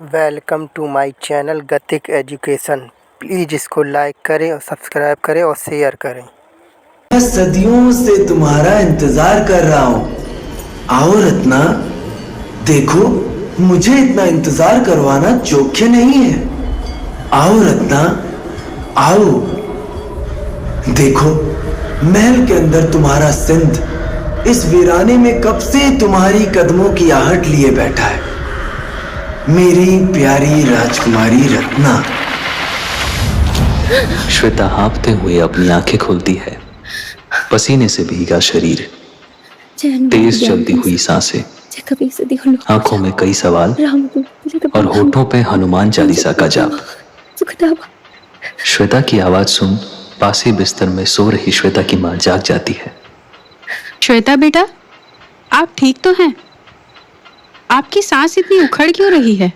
Welcome to my channel गतिक education. Please इसको like करें और सब्सक्राइब करें और शेयर करें। मैं सदियों से तुम्हारा इंतजार कर रहा हूँ। आओ रत्ना, देखो मुझे इतना इंतजार करवाना चोख्य नहीं है। आओ रत्ना, आओ। देखो महल के अंदर तुम्हारा सिंध इस वीराने में कब से तुम्हारी कदमों की आहट लिए बैठा है। मेरी प्यारी राजकुमारी रत्ना। श्वेता हाँफते हुए अपनी आंखें खोलती है। पसीने से भीगा शरीर, तेज चलती हुई सांसें, आंखों में कई सवाल और होठों पे हनुमान चालीसा का जाप। श्वेता की आवाज सुन पास ही बिस्तर में सो रही श्वेता की मां जाग जाती है। श्वेता बेटा, आप ठीक तो हैं? आपकी सांस इतनी उखड़ क्यों रही है?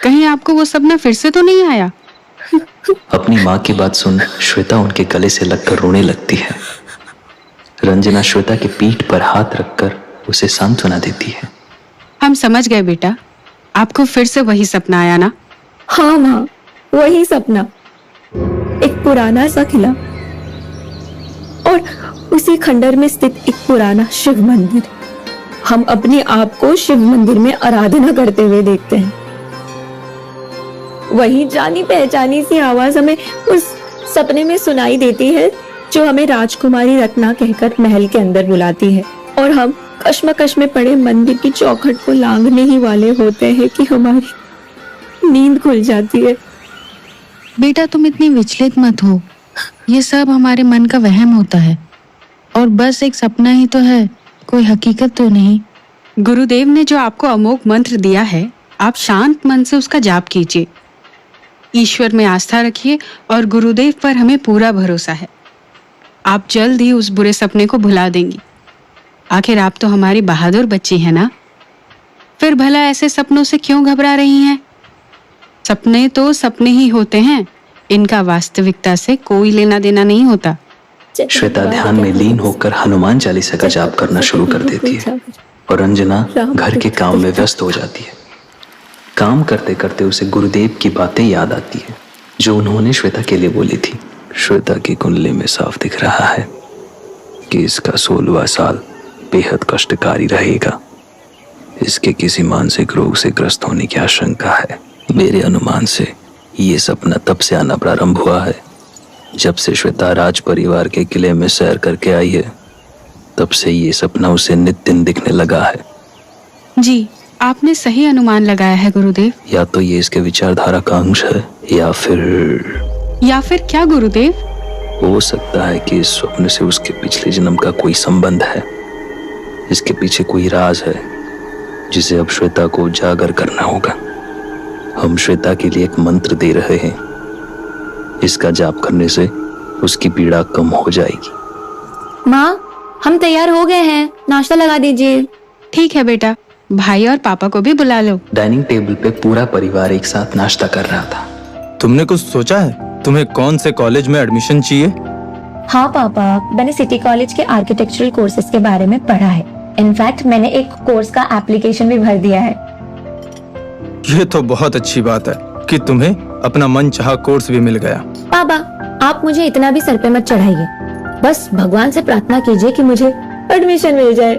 कहीं आपको वो सपना फिर से तो नहीं आया? अपनी माँ की बात सुन श्वेता उनके गले से लगकर रोने लगती है। रंजना श्वेता की पीठ पर हाथ रखकर उसे सांत्वना देती है। हम समझ गए बेटा, आपको फिर से वही सपना आया ना? हाँ माँ, वही सपना, एक पुराना सा किला और उसी खंडर में स्थित एक पुराना शिव मंदिर। हम अपने आप को शिव मंदिर में आराधना करते हुए देखते हैं। वही जानी पहचानी सी आवाज हमें उस सपने में सुनाई देती है जो हमें राजकुमारी रत्ना कहकर महल के अंदर बुलाती है, और हम कश्मकश में पड़े मंदिर की चौखट को लांघने ही वाले होते हैं कि हमारी नींद खुल जाती है। बेटा तुम इतनी विचलित मत हो, ये सब हमारे मन का वहम होता है और बस एक सपना ही तो है, कोई हकीकत तो नहीं। गुरुदेव ने जो आपको अमोघ मंत्र दिया है, आप शांत मन से उसका जाप कीजिए। ईश्वर में आस्था रखिए और गुरुदेव पर हमें पूरा भरोसा है। आप जल्द ही उस बुरे सपने को भुला देंगी। आखिर आप तो हमारी बहादुर बच्ची है ना? फिर भला ऐसे सपनों से क्यों घबरा रही हैं? सपने तो सपने ही होते हैं, इनका वास्तविकता से कोई लेना देना नहीं होता। श्वेता ध्यान में लीन होकर हनुमान चालीसा का जाप करना शुरू कर देती है और रंजना घर के काम में व्यस्त हो जाती है। काम करते करते उसे गुरुदेव की बातें याद आती है जो उन्होंने श्वेता के लिए बोली थी। श्वेता की कुंडली में साफ दिख रहा है कि इसका 16वां साल बेहद कष्टकारी रहेगा। इसके किसी मानसिक रोग से ग्रस्त होने की आशंका है। मेरे अनुमान से ये सपना तब से आना प्रारंभ हुआ है जब से श्वेता राज परिवार के किले में सैर करके आई है। तब से ये सपना उसे नित्य दिन दिखने लगा है। जी, आपने सही अनुमान लगाया है गुरुदेव। या तो ये इसके विचारधारा का अंश है या फिर क्या गुरुदेव? हो सकता है कि इस स्वप्न से उसके पिछले जन्म का कोई संबंध है। इसके पीछे कोई राज है जिसे अब श्वेता को उजागर करना होगा। हम श्वेता के लिए एक मंत्र दे रहे हैं। इसका जाप करने से उसकी पीड़ा कम हो जाएगी। माँ, हम तैयार हो गए हैं, नाश्ता लगा दीजिए। ठीक है बेटा, भाई और पापा को भी बुला लो। डाइनिंग टेबल पे पूरा परिवार एक साथ नाश्ता कर रहा था। तुमने कुछ सोचा है? तुम्हें कौन से कॉलेज में एडमिशन चाहिए? हाँ पापा, मैंने सिटी कॉलेज के आर्किटेक्चरल कोर्सेज के बारे में पढ़ा है। इनफैक्ट मैंने एक कोर्स का एप्लीकेशन भी भर दिया है। ये तो बहुत अच्छी बात है कि तुम्हें अपना मनचाहा कोर्स भी मिल गया। पापा, आप मुझे इतना भी सर पे मत चढ़ाइए। बस भगवान से प्रार्थना कीजिए कि मुझे एडमिशन मिल जाए।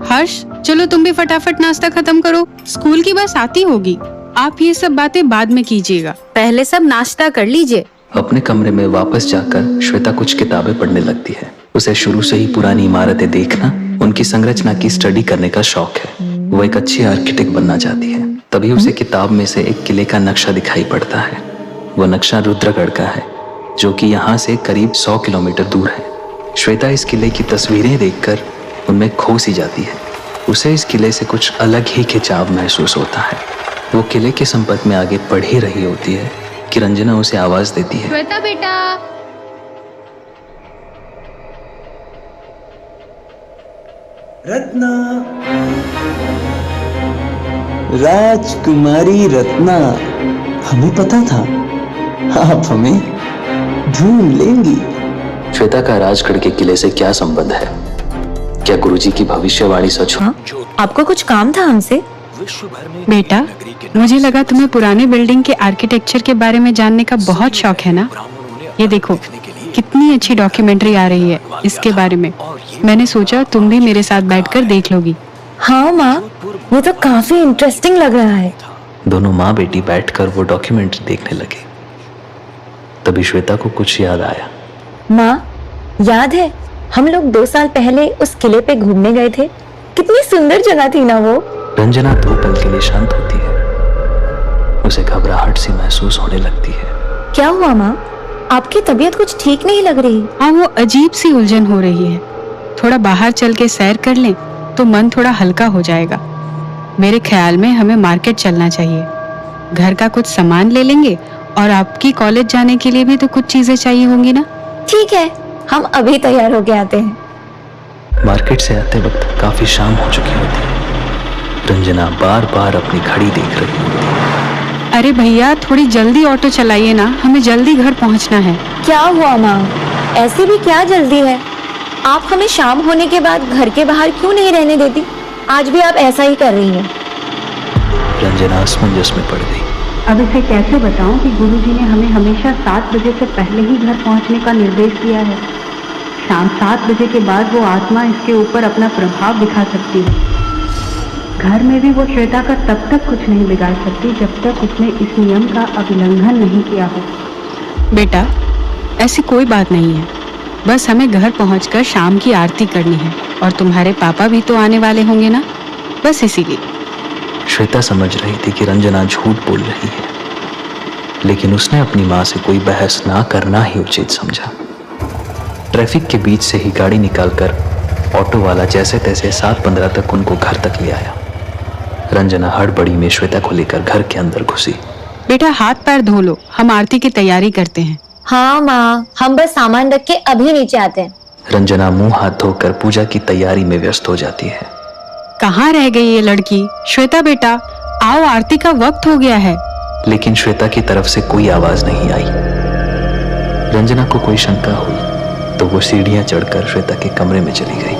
हर्ष, चलो तुम भी फटाफट नाश्ता खत्म करो, स्कूल की बस आती होगी। आप ये सब बातें बाद में कीजिएगा, पहले सब नाश्ता कर लीजिए। अपने कमरे में वापस जाकर श्वेता कुछ किताबें पढ़ने लगती है। उसे शुरू से ही पुरानी इमारतें देखना, उनकी संरचना की स्टडी करने का शौक है। वो एक अच्छी आर्किटेक्ट बनना चाहती है। तभी उसे किताब में से एक किले का नक्शा दिखाई पड़ता है। वो नक्शा रुद्रगढ़ का है जो कि यहाँ से करीब 100 किलोमीटर दूर है। श्वेता इस किले की तस्वीरें देखकर उनमें खो सी जाती है। उसे इस किले से कुछ अलग ही खिंचाव महसूस होता है। वो किले के संपर्क में आगे बढ़ ही रही होती है कि रंजना उसे आवाज देती है, श्वेता बेटा। रत्ना, राजकुमारी रत्ना, हमें पता था आप हमें ढूंढ लेंगी। श्वेता का राजगढ़ के किले से क्या संबंध है? क्या गुरुजी की भविष्यवाणी सच हो? आपको कुछ काम था हमसे? बेटा, मुझे लगा तुम्हें पुराने बिल्डिंग के आर्किटेक्चर के बारे में जानने का बहुत शौक है ना। ये देखो कितनी अच्छी डॉक्यूमेंट्री आ रही है इसके बारे में। मैंने सोचा तुम भी मेरे साथ बैठकर देख लोगी। हाँ माँ, ये तो काफी इंटरेस्टिंग लग रहा है। दोनों माँ बेटी बैठकर वो डॉक्यूमेंट्री देखने लगे। तभी श्वेता को कुछ याद आया। माँ, याद है हम लोग 2 साल पहले उस किले पे घूमने गए थे? कितनी सुंदर जगह थी ना वो। रंजना 2 पल के लिए शांत होती है। उसे घबराहट सी महसूस होने लगती है। क्या हुआ माँ? आपकी तबीयत कुछ ठीक नहीं लग रही। हाँ, वो अजीब सी उलझन हो रही है। थोड़ा बाहर चल के सैर कर लें तो मन थोड़ा हल्का हो जाएगा। मेरे ख्याल में हमें मार्केट चलना चाहिए। घर का कुछ सामान ले लेंगे और आपकी कॉलेज जाने के लिए भी तो कुछ चीजें चाहिए होंगी ना। ठीक है, हम अभी तैयार होके आते हैं। मार्केट से आते वक्त काफी शाम हो चुकी होती है। रंजना बार बार अपनी घड़ी देख रही होती है। अरे भैया, थोड़ी जल्दी ऑटो चलाइए ना, हमें जल्दी घर पहुंचना है। क्या हुआ माँ? ऐसे भी क्या जल्दी है? आप हमें शाम होने के बाद घर के बाहर क्यों नहीं रहने देती? आज भी आप ऐसा ही कर रही हैं। रंजना असमंजस में पड़ गई। अब इसे कैसे बताऊं कि गुरुजी ने हमें हमेशा 7 बजे से पहले ही घर पहुंचने का निर्देश दिया है। शाम 7 बजे के बाद वो आत्मा इसके ऊपर अपना प्रभाव दिखा सकती है। घर में भी वो श्वेता का तब तक कुछ नहीं बिगाड़ सकती जब तक उसने इस नियम का उल्लंघन नहीं किया हो। बेटा, ऐसी कोई बात नहीं है। बस हमें घर पहुंचकर शाम की आरती करनी है और तुम्हारे पापा भी तो आने वाले होंगे ना, बस इसीलिए। श्वेता समझ रही थी कि रंजना झूठ बोल रही है, लेकिन उसने अपनी माँ से कोई बहस ना करना ही उचित समझा। ट्रैफिक के बीच से ही गाड़ी निकालकर ऑटो वाला जैसे तैसे 7:15 तक उनको घर तक ले आया। रंजना हड़बड़ी में श्वेता को लेकर घर के अंदर घुसी। बेटा, हाथ पैर धो लो, हम आरती की तैयारी करते हैं। हाँ माँ, हम बस सामान रख के अभी नीचे आते हैं। रंजना मुंह हाथ धोकर पूजा की तैयारी में व्यस्त हो जाती है। कहाँ रह गई ये लड़की? श्वेता बेटा, आओ, आरती का वक्त हो गया है। लेकिन श्वेता की तरफ से कोई आवाज नहीं आई। रंजना को कोई शंका हुई तो वो सीढ़ियां चढ़कर श्वेता के कमरे में चली गई।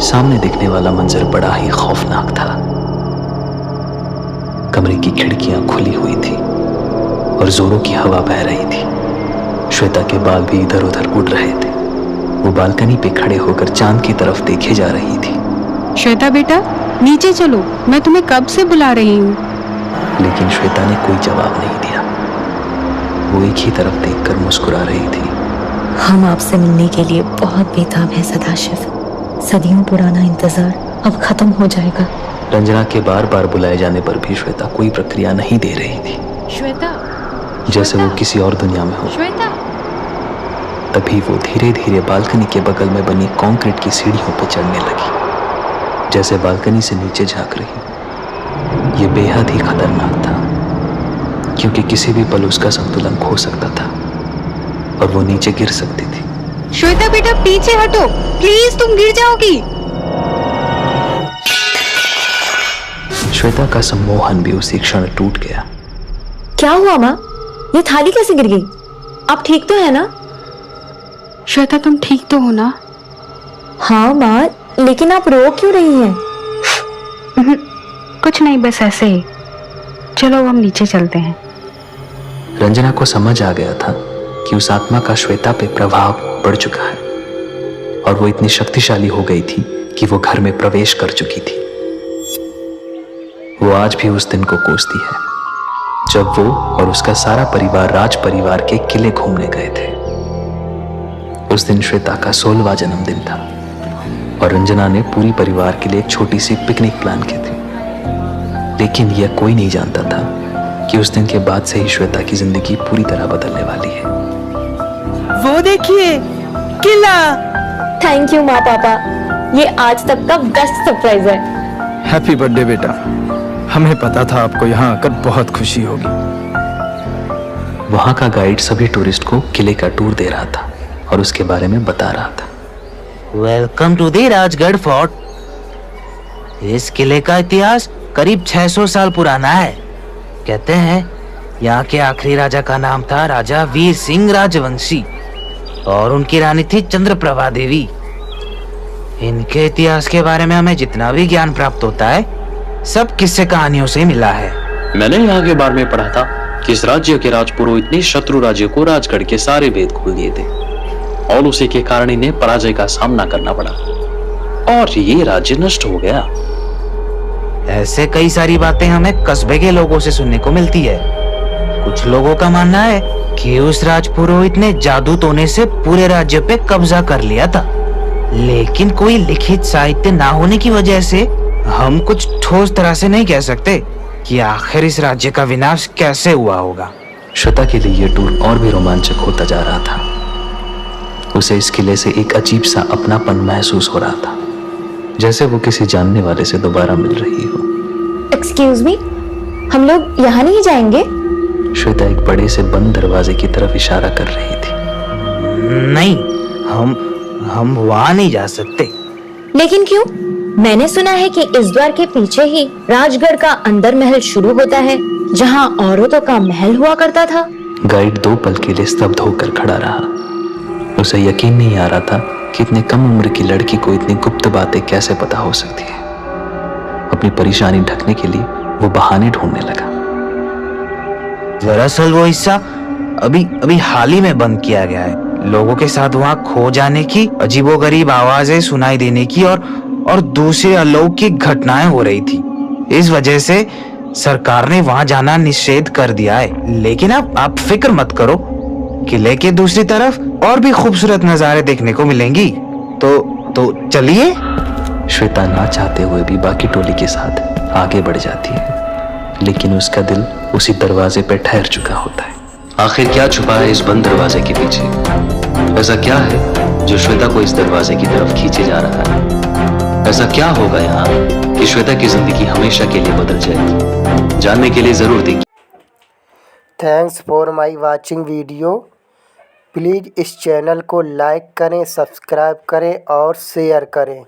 सामने दिखने वाला मंजर बड़ा ही खौफनाक था। कमरे की खिड़कियां खुली हुई थी और जोरों की हवा बह रही थी। श्वेता के बाल भी इधर उधर उड़ रहे थे। वो बालकनी पे खड़े होकर चांद की तरफ देखे जा रही थी। श्वेता बेटा, नीचे चलो, मैं तुम्हें कब से बुला रही हूँ। लेकिन श्वेता ने कोई जवाब नहीं दिया। वो एक ही तरफ देखकर मुस्कुरा रही थी। हम आपसे मिलने के लिए बहुत बेताब है सदाशिव। सदियों पुराना इंतजार अब खत्म हो जाएगा। रंजना के बार बार बुलाए जाने पर भी श्वेता कोई प्रक्रिया नहीं दे रही थी, श्वेता, जैसे वो किसी और दुनिया में हो। श्वेता। तभी वो धीरे धीरे बालकनी के बगल में बनी कंक्रीट की सीढ़ियों पर चढ़ने लगी, जैसे बालकनी से नीचे झांक रही। ये बेहद ही खतरनाक था, क्योंकि किसी भी पल उसका संतुलन खो सकता था और वो नीचे गिर सकती थी। श्वेता बेटा, पीछे हटो प्लीज, तुम गिर जाओगी। श्वेता का सम्मोहन भी उसी क्षण टूट गया। क्या हुआ माँ? ये थाली कैसे गिर गई? आप ठीक तो है ना? श्वेता, तुम ठीक तो हो ना? हाँ माँ, लेकिन आप रो क्यों रही हैं? कुछ नहीं, बस ऐसे ही। चलो हम नीचे चलते हैं। रंजना को समझ आ गया था कि उस आत्मा का श्वेता पे प्रभाव बढ़ चुका है और वो इतनी शक्तिशाली हो गई थी कि वो घर में प्रवेश कर चुकी थी। वो आज भी उस दिन को कोसती है जब वो और उसका सारा परिवार राज परिवार के किले घूमने गए थे। उस दिन श्वेता का 16वां जन्मदिन था और रंजना ने पूरी परिवार के लिए एक छोटी सी पिकनिक प्लान की थी। लेकिन यह कोई नहीं जानता था कि उस दिन के बाद से ही श्वेता की जिंदगी पूरी तरह बदलने वाली है। वो देखिए, किला। थैंक यू माँ पापा, ये आज तक का बेस्ट सरप्राइज है। हैप्पी बर्थडे बेटा, हमें पता था आपको यहाँ आकर बहुत खुशी होगी। वहां का गाइड सभी टूरिस्ट को किले का टूर दे रहा था और उसके बारे में बता रहा था। Welcome to the Rajgarh fort. इस किले का इतिहास करीब 600 साल पुराना है। कहते हैं यहाँ के आखिरी राजा का नाम था राजा वीर सिंह राजवंशी और उनकी रानी थी चंद्रप्रभा देवी। इनके इतिहास के बारे में हमें जितना भी ज्ञान प्राप्त होता है सब किस्से कहानियों से मिला है। मैंने यहाँ के बारे में पढ़ा था कि इस राज्य के राजपुरोहित ने शत्रु राज्य को राजगढ़ के सारे भेद खोल दिए थे और उसी के कारण इन्हें पराजय का सामना करना पड़ा और ये राज्य नष्ट हो गया। ऐसे कई सारी बातें हमें कस्बे के लोगों से सुनने को मिलती है। कुछ लोगों का मानना है कि उस राजपुरोहित ने जादू टोने से पूरे राज्य पे कब्जा कर लिया था, लेकिन कोई लिखित साहित्य ना होने की वजह से हम कुछ ठोस तरह से नहीं कह सकते कि आखिर इस राज्य का विनाश कैसे हुआ होगा। श्वेता के लिए ये टूर और भी रोमांचक होता जा रहा था। उसे इस किले से एक अजीब सा अपनापन महसूस हो रहा था, जैसे वो किसी जानने वाले से दोबारा मिल रही हो। एक्सक्यूज मी, हम लोग यहाँ नहीं जाएंगे? श्वेता एक बड़े से बंद दरवाजे की तरफ इशारा कर रही थी। नहीं, हम वहाँ नहीं जा सकते। लेकिन क्यों? मैंने सुना है कि इस द्वार के पीछे ही राजगढ़ का अंदर महल शुरू होता है, जहाँ औरतों का महल हुआ करता था। गाइड 2 पल के लिए स्तब्ध होकर खड़ा रहा। उसे यकीन नहीं आ रहा था कि इतने कम उम्र की लड़की को इतनी गुप्त बातें कैसे पता हो सकती है। अपनी परेशानी ढकने के लिए वो बहाने ढूंढने लगा। दरअसल वो हिस्सा अभी हाल ही में बंद किया गया है। लोगों के साथ वहाँ खो जाने की, अजीबोगरीब आवाजें सुनाई देने की और दूसरी अलौकिक घटनाएं हो रही थी। इस वजह से सरकार ने वहाँ जाना निषेध कर दिया है। लेकिन आप फिक्र मत करो, किले के दूसरी तरफ और भी खूबसूरत नजारे देखने को मिलेंगी। तो चलिए। श्वेता ना चाहते हुए भी बाकी टोली के साथ आगे बढ़ जाती है, लेकिन उसका दिल उसी दरवाजे पर ठहर चुका होता है। आखिर क्या छुपा है इस बंद दरवाजे के पीछे? ऐसा क्या है जो श्वेता को इस दरवाजे की तरफ खींचे जा रहा है? ऐसा क्या होगा यहाँ कि श्वेता की जिंदगी हमेशा के लिए बदल जाएगी? जानने के लिए जरूर देखिए। Thanks for my watching video. Please इस चैनल को लाइक करें, सब्सक्राइब करें और शेयर करें।